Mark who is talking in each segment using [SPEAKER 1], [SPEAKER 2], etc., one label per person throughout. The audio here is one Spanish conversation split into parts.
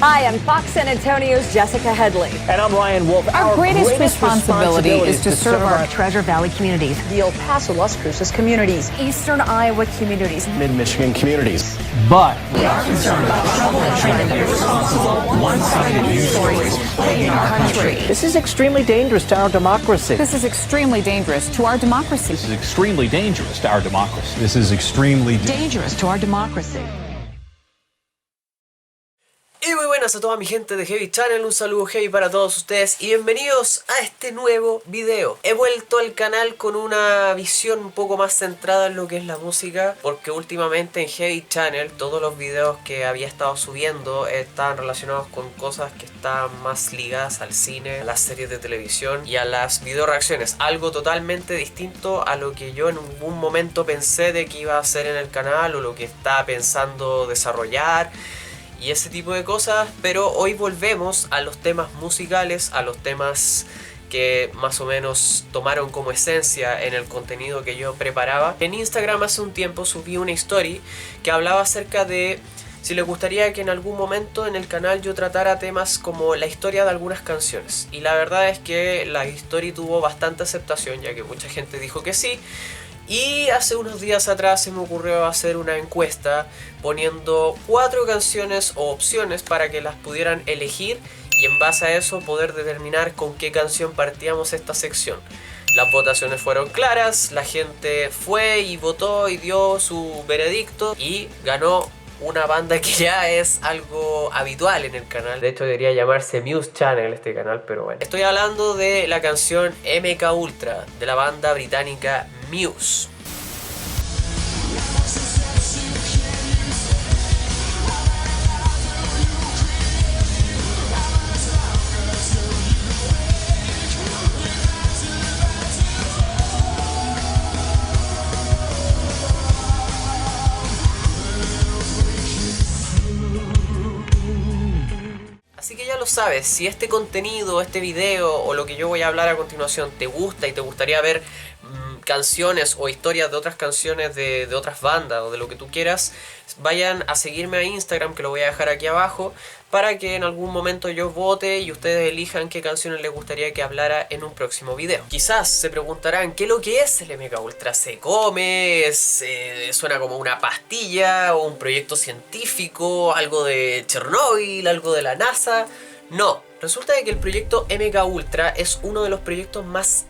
[SPEAKER 1] Hi, I'm Fox San Antonio's Jessica Headley.
[SPEAKER 2] And I'm Ryan Wolf.
[SPEAKER 3] Our greatest responsibility is to serve our
[SPEAKER 1] Treasure Valley communities,
[SPEAKER 4] the El Paso, Las Cruces communities,
[SPEAKER 1] Eastern Iowa communities,
[SPEAKER 2] Mid-Michigan communities. But
[SPEAKER 3] We are concerned about trouble and trying to be responsible, one-sided news stories plaguing our country.
[SPEAKER 2] this is extremely dangerous to our democracy.
[SPEAKER 3] This is extremely dangerous to our democracy.
[SPEAKER 5] This is extremely dangerous to our democracy. This is extremely
[SPEAKER 4] dangerous to our democracy.
[SPEAKER 6] Y muy buenas a toda mi gente de Heavy Channel, un saludo heavy para todos ustedes y bienvenidos a este nuevo video. He vuelto al canal con una visión un poco más centrada en lo que es la música, porque últimamente en Heavy Channel todos los videos que había estado subiendo estaban relacionados con cosas que están más ligadas al cine, a las series de televisión y a las video reacciones, algo totalmente distinto a lo que yo en algún momento pensé de que iba a hacer en el canal o lo que estaba pensando desarrollar y ese tipo de cosas. Pero hoy volvemos a los temas musicales, a los temas que más o menos tomaron como esencia en el contenido que yo preparaba. En Instagram hace un tiempo subí una story que hablaba acerca de si les gustaría que en algún momento en el canal yo tratara temas como la historia de algunas canciones. Y la verdad es que la story tuvo bastante aceptación, ya que mucha gente dijo que sí. Y hace unos días atrás se me ocurrió hacer una encuesta poniendo 4 canciones o opciones para que las pudieran elegir y en base a eso poder determinar con qué canción partíamos esta sección. Las votaciones fueron claras, la gente fue y votó y dio su veredicto y ganó una banda que ya es algo habitual en el canal. De hecho debería llamarse Muse Channel este canal, pero bueno. Estoy hablando de la canción MK Ultra de la banda británica Muse. Así que ya lo sabes, si este contenido, este video o lo que yo voy a hablar a continuación te gusta y te gustaría ver canciones o historias de otras canciones de otras bandas o de lo que tú quieras, vayan a seguirme a Instagram, que lo voy a dejar aquí abajo, para que en algún momento yo vote y ustedes elijan qué canciones les gustaría que hablara en un próximo video. Quizás se preguntarán, ¿qué es lo que es el MK Ultra? ¿Se come? ¿Suena como una pastilla o un proyecto científico? ¿Algo de Chernobyl? ¿Algo de la NASA? No, resulta de que el proyecto MK Ultra es uno de los proyectos más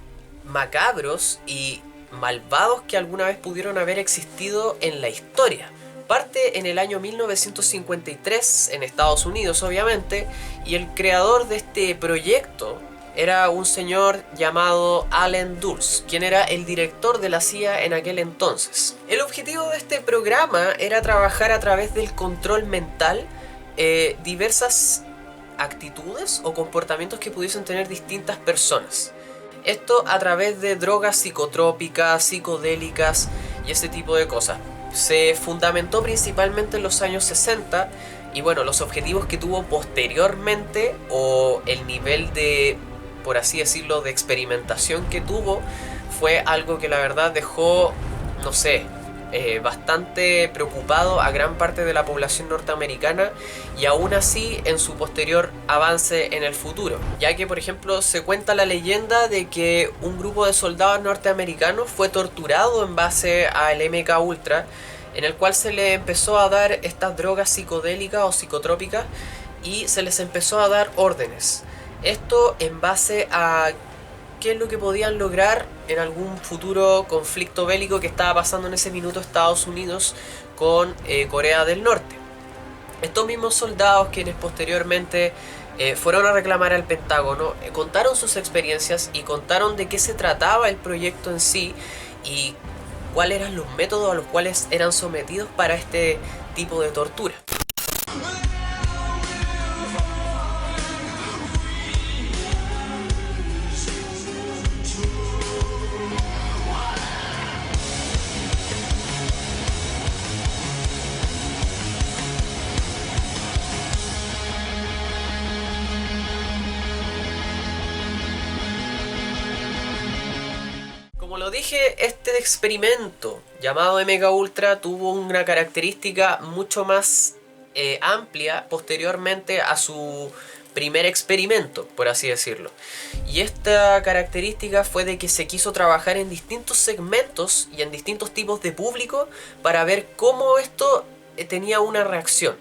[SPEAKER 6] macabros y malvados que alguna vez pudieron haber existido en la historia. Parte en el año 1953 en Estados Unidos, obviamente, y el creador de este proyecto era un señor llamado Allen Dulles, quien era el director de la CIA en aquel entonces. El objetivo de este programa era trabajar a través del control mental diversas actitudes o comportamientos que pudiesen tener distintas personas. Esto a través de drogas psicotrópicas, psicodélicas y ese tipo de cosas. Se fundamentó principalmente en los años 60 y bueno, los objetivos que tuvo posteriormente o el nivel de, por así decirlo, de experimentación que tuvo fue algo que la verdad dejó, no sé, bastante preocupado a gran parte de la población norteamericana y aún así en su posterior avance en el futuro, ya que por ejemplo se cuenta la leyenda de que un grupo de soldados norteamericanos fue torturado en base al MK Ultra, en el cual se le empezó a dar estas drogas psicodélicas o psicotrópicas y se les empezó a dar órdenes. Esto en base a qué es lo que podían lograr en algún futuro conflicto bélico que estaba pasando en ese minuto Estados Unidos con Corea del Norte. Estos mismos soldados, quienes posteriormente fueron a reclamar al Pentágono, contaron sus experiencias y contaron de qué se trataba el proyecto en sí y cuáles eran los métodos a los cuales eran sometidos para este tipo de tortura. lo dije, este experimento llamado MK Ultra tuvo una característica mucho más amplia posteriormente a su primer experimento, por así decirlo. Y esta característica fue de que se quiso trabajar en distintos segmentos y en distintos tipos de público para ver cómo esto tenía una reacción.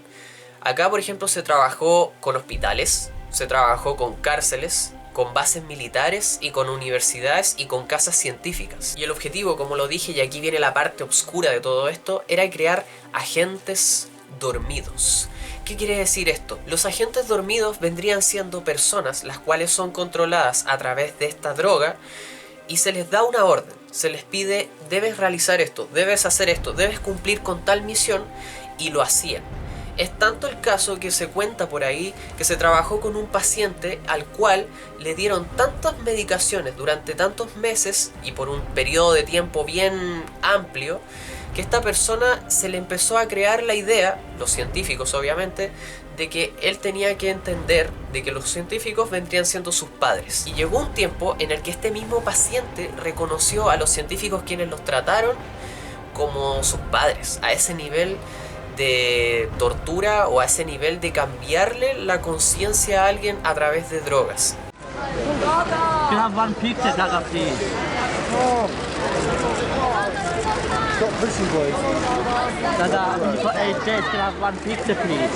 [SPEAKER 6] Acá, por ejemplo, se trabajó con hospitales, se trabajó con cárceles, con bases militares y con universidades y con casas científicas. Y el objetivo, como lo dije, y aquí viene la parte oscura de todo esto, era crear agentes dormidos. ¿Qué quiere decir esto? Los agentes dormidos vendrían siendo personas las cuales son controladas a través de esta droga y se les da una orden. Se les pide, debes realizar esto, debes hacer esto, debes cumplir con tal misión, y lo hacían. Es tanto el caso que se cuenta por ahí que se trabajó con un paciente al cual le dieron tantas medicaciones durante tantos meses y por un periodo de tiempo bien amplio, que esta persona se le empezó a crear la idea, los científicos obviamente, de que él tenía que entender de que los científicos vendrían siendo sus padres. Y llegó un tiempo en el que este mismo paciente reconoció a los científicos quienes los trataron como sus padres, a ese nivel de tortura o a ese nivel de cambiarle la conciencia a alguien a través de drogas.
[SPEAKER 7] You have one picture, Gaga, please.
[SPEAKER 8] Stop pushing, boys.
[SPEAKER 7] Gaga, for 8 days, can I have one picture, please?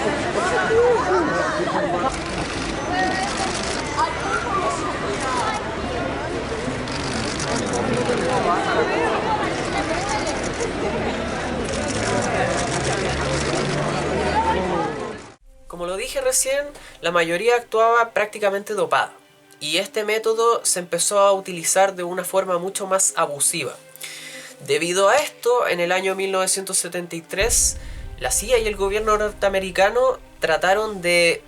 [SPEAKER 6] Como lo dije recién, la mayoría actuaba prácticamente dopada. Y este método se empezó a utilizar de una forma mucho más abusiva. Debido a esto, en el año 1973, la CIA y el gobierno norteamericano trataron de,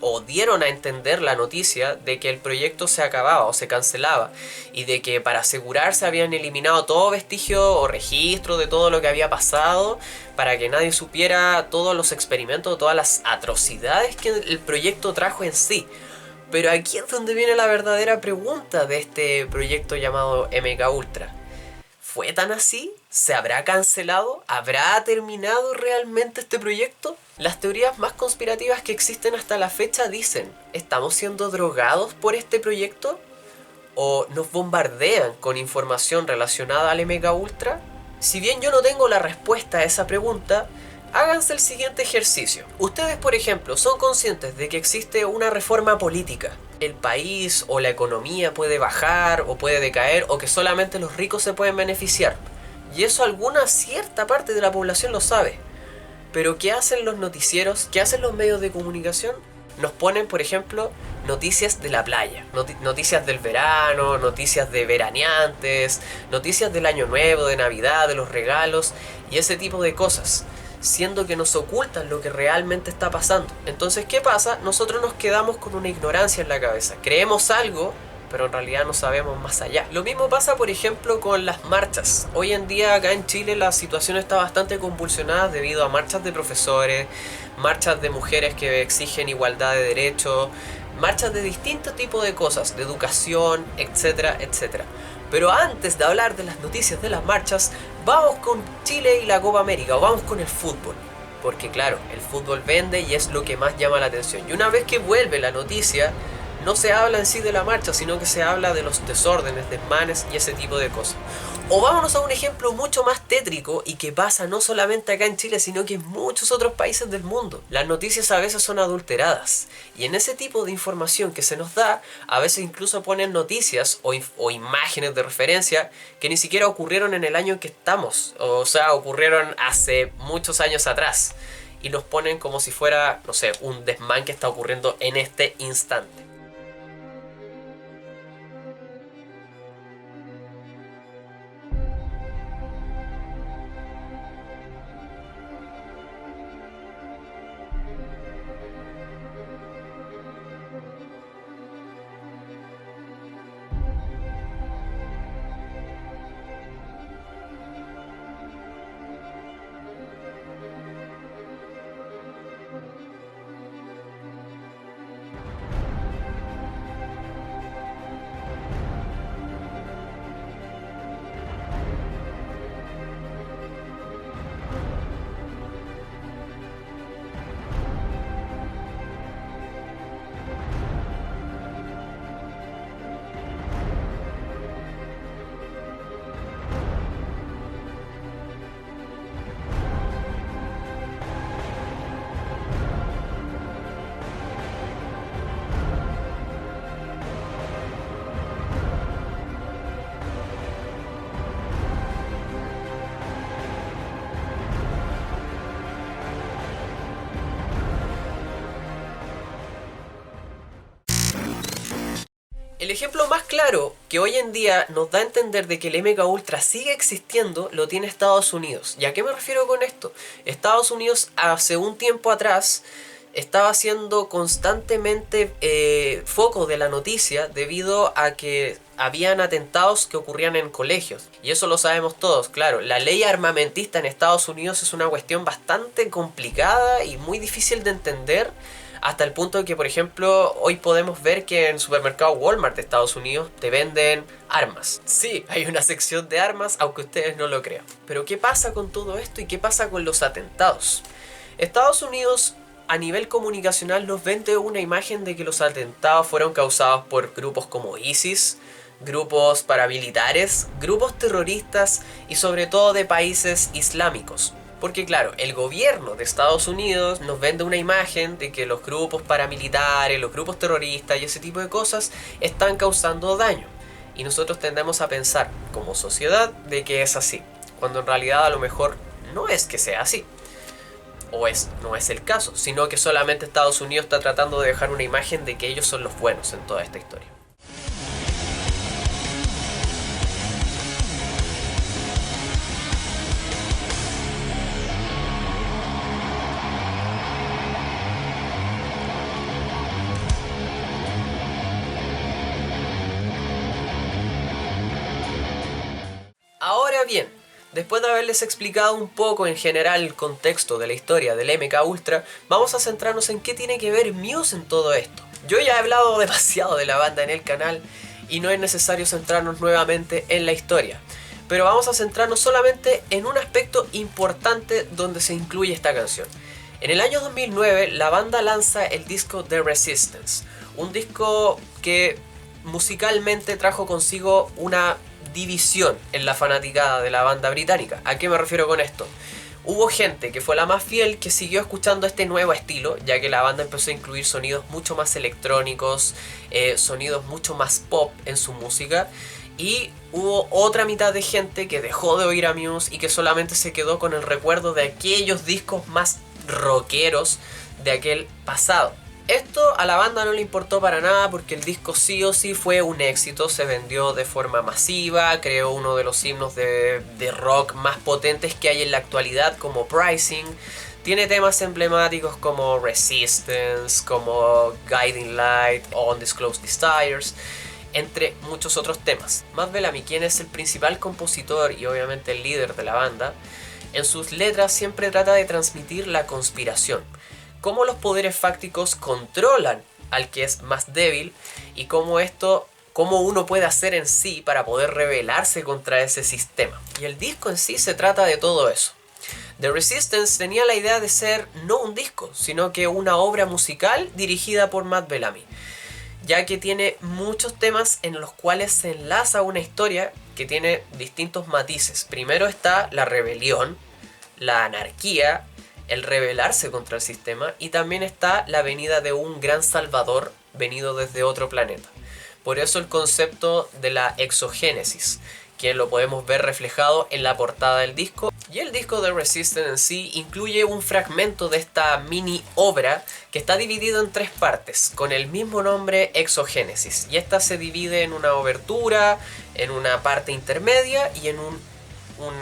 [SPEAKER 6] o dieron a entender la noticia de que el proyecto se acababa o se cancelaba, y de que para asegurarse habían eliminado todo vestigio o registro de todo lo que había pasado, para que nadie supiera todos los experimentos, todas las atrocidades que el proyecto trajo en sí. Pero aquí es donde viene la verdadera pregunta de este proyecto llamado MK Ultra. ¿Fue tan así? ¿Se habrá cancelado? ¿Habrá terminado realmente este proyecto? Las teorías más conspirativas que existen hasta la fecha dicen: ¿estamos siendo drogados por este proyecto? ¿O nos bombardean con información relacionada al MK Ultra? Si bien yo no tengo la respuesta a esa pregunta, háganse el siguiente ejercicio. Ustedes, por ejemplo, son conscientes de que existe una reforma política. El país o la economía puede bajar o puede decaer, o que solamente los ricos se pueden beneficiar. Y eso alguna cierta parte de la población lo sabe. Pero ¿qué hacen los noticieros? ¿Qué hacen los medios de comunicación? Nos ponen, por ejemplo, noticias de la playa, noticias del verano, noticias de veraneantes, noticias del año nuevo, de Navidad, de los regalos y ese tipo de cosas, siendo que nos ocultan lo que realmente está pasando. Entonces, ¿qué pasa? Nosotros nos quedamos con una ignorancia en la cabeza. Creemos algo, pero en realidad no sabemos más allá. Lo mismo pasa, por ejemplo, con las marchas. Hoy en día acá en Chile la situación está bastante convulsionada debido a marchas de profesores, marchas de mujeres que exigen igualdad de derechos, marchas de distintos tipos de cosas, de educación, etcétera, etcétera. Pero antes de hablar de las noticias de las marchas, vamos con Chile y la Copa América, o vamos con el fútbol. Porque claro, el fútbol vende y es lo que más llama la atención. Y una vez que vuelve la noticia, no se habla en sí de la marcha, sino que se habla de los desórdenes, desmanes y ese tipo de cosas. O vámonos a un ejemplo mucho más tétrico y que pasa no solamente acá en Chile, sino que en muchos otros países del mundo. Las noticias a veces son adulteradas. Y en ese tipo de información que se nos da, a veces incluso ponen noticias o imágenes de referencia que ni siquiera ocurrieron en el año en que estamos. O sea, ocurrieron hace muchos años atrás. Y nos ponen como si fuera, no sé, un desmán que está ocurriendo en este instante. El ejemplo más claro que hoy en día nos da a entender de que el MK Ultra sigue existiendo lo tiene Estados Unidos. ¿Y a qué me refiero con esto? Estados Unidos hace un tiempo atrás estaba siendo constantemente foco de la noticia debido a que habían atentados que ocurrían en colegios. Y eso lo sabemos todos, claro. La ley armamentista en Estados Unidos es una cuestión bastante complicada y muy difícil de entender, hasta el punto de que, por ejemplo, hoy podemos ver que en el supermercado Walmart de Estados Unidos te venden armas. Sí, hay una sección de armas, aunque ustedes no lo crean. Pero ¿qué pasa con todo esto y qué pasa con los atentados? Estados Unidos a nivel comunicacional nos vende una imagen de que los atentados fueron causados por grupos como ISIS, grupos paramilitares, grupos terroristas y sobre todo de países islámicos. Porque claro, el gobierno de Estados Unidos nos vende una imagen de que los grupos paramilitares, los grupos terroristas y ese tipo de cosas están causando daño. Y nosotros tendemos a pensar como sociedad de que es así, cuando en realidad a lo mejor no es que sea así. No es el caso, sino que solamente Estados Unidos está tratando de dejar una imagen de que ellos son los buenos en toda esta historia. Ahora bien, después de haberles explicado un poco en general el contexto de la historia del MK Ultra, vamos a centrarnos en qué tiene que ver Muse en todo esto. Yo ya he hablado demasiado de la banda en el canal y no es necesario centrarnos nuevamente en la historia, pero vamos a centrarnos solamente en un aspecto importante donde se incluye esta canción. En el año 2009 la banda lanza el disco The Resistance, un disco que musicalmente trajo consigo una división en la fanaticada de la banda británica. ¿A qué me refiero con esto? Hubo gente que fue la más fiel que siguió escuchando este nuevo estilo, ya que la banda empezó a incluir sonidos mucho más electrónicos, sonidos mucho más pop en su música, y hubo otra mitad de gente que dejó de oír a Muse y que solamente se quedó con el recuerdo de aquellos discos más rockeros de aquel pasado. Esto a la banda no le importó para nada porque el disco sí o sí fue un éxito, se vendió de forma masiva, creó uno de los himnos de rock más potentes que hay en la actualidad como Pricing, tiene temas emblemáticos como Resistance, como Guiding Light o Undisclosed Desires, entre muchos otros temas. Matt Bellamy, quien es el principal compositor y obviamente el líder de la banda, en sus letras siempre trata de transmitir la conspiración. Cómo los poderes fácticos controlan al que es más débil y cómo uno puede hacer en sí para poder rebelarse contra ese sistema. Y el disco en sí se trata de todo eso. The Resistance tenía la idea de ser no un disco, sino que una obra musical dirigida por Matt Bellamy, ya que tiene muchos temas en los cuales se enlaza una historia que tiene distintos matices. Primero está la rebelión, la anarquía, el rebelarse contra el sistema, y también está la venida de un gran salvador venido desde otro planeta. Por eso el concepto de la exogénesis, que lo podemos ver reflejado en la portada del disco. Y el disco de Resistance en sí incluye un fragmento de esta mini obra que está dividido en 3 partes, con el mismo nombre, Exogénesis. Y esta se divide en una obertura, en una parte intermedia y en un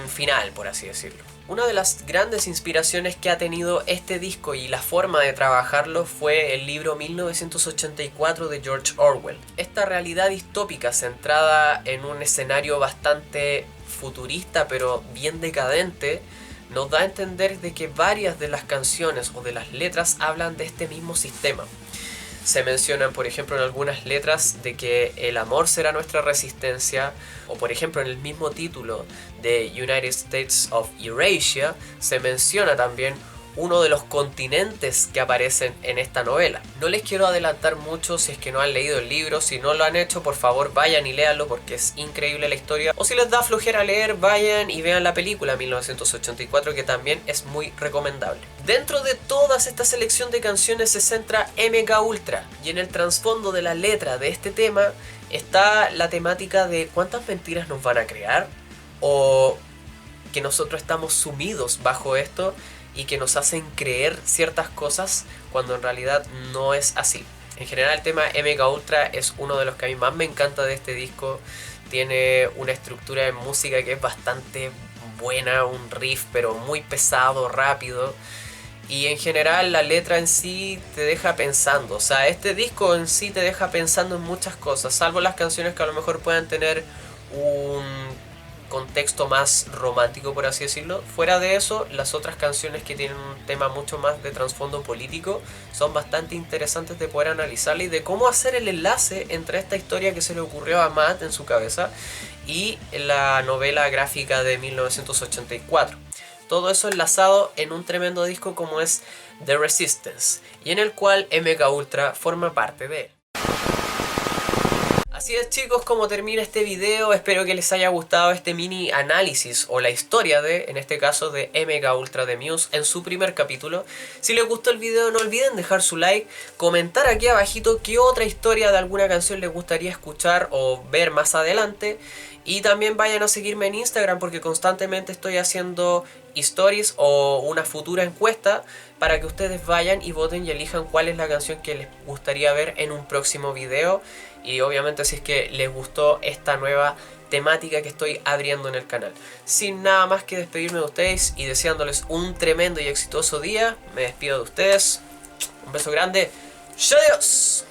[SPEAKER 6] final, por así decirlo. Una de las grandes inspiraciones que ha tenido este disco y la forma de trabajarlo fue el libro 1984 de George Orwell. Esta realidad distópica centrada en un escenario bastante futurista pero bien decadente nos da a entender de que varias de las canciones o de las letras hablan de este mismo sistema. Se mencionan, por ejemplo, en algunas letras de que el amor será nuestra resistencia, o por ejemplo en el mismo título de United States of Eurasia se menciona también uno de los continentes que aparecen en esta novela. No les quiero adelantar mucho si es que no han leído el libro. Si no lo han hecho, por favor vayan y léanlo porque es increíble la historia. O si les da flojera leer, vayan y vean la película 1984, que también es muy recomendable. Dentro de toda esta selección de canciones se centra MK Ultra, y en el trasfondo de la letra de este tema está la temática de cuántas mentiras nos van a crear, o que nosotros estamos sumidos bajo esto y que nos hacen creer ciertas cosas cuando en realidad no es así. En general el tema MK Ultra es uno de los que a mí más me encanta de este disco. Tiene una estructura de música que es bastante buena, un riff pero muy pesado, rápido. Y en general la letra en sí te deja pensando. O sea, este disco en sí te deja pensando en muchas cosas, salvo las canciones que a lo mejor puedan tener un contexto más romántico, por así decirlo. Fuera de eso, las otras canciones que tienen un tema mucho más de trasfondo político son bastante interesantes de poder analizarla y de cómo hacer el enlace entre esta historia que se le ocurrió a Matt en su cabeza y la novela gráfica de 1984. Todo eso enlazado en un tremendo disco como es The Resistance, y en el cual MK Ultra forma parte de él. Así es, chicos, como termina este video. Espero que les haya gustado este mini análisis o la historia de, en este caso, de MK Ultra de Muse en su primer capítulo. Si les gustó el video, no olviden dejar su like, comentar aquí abajito qué otra historia de alguna canción les gustaría escuchar o ver más adelante. Y también vayan a seguirme en Instagram porque constantemente estoy haciendo stories o una futura encuesta para que ustedes vayan y voten y elijan cuál es la canción que les gustaría ver en un próximo video. Y obviamente si es que les gustó esta nueva temática que estoy abriendo en el canal. Sin nada más que despedirme de ustedes y deseándoles un tremendo y exitoso día, me despido de ustedes. Un beso grande. ¡Adiós!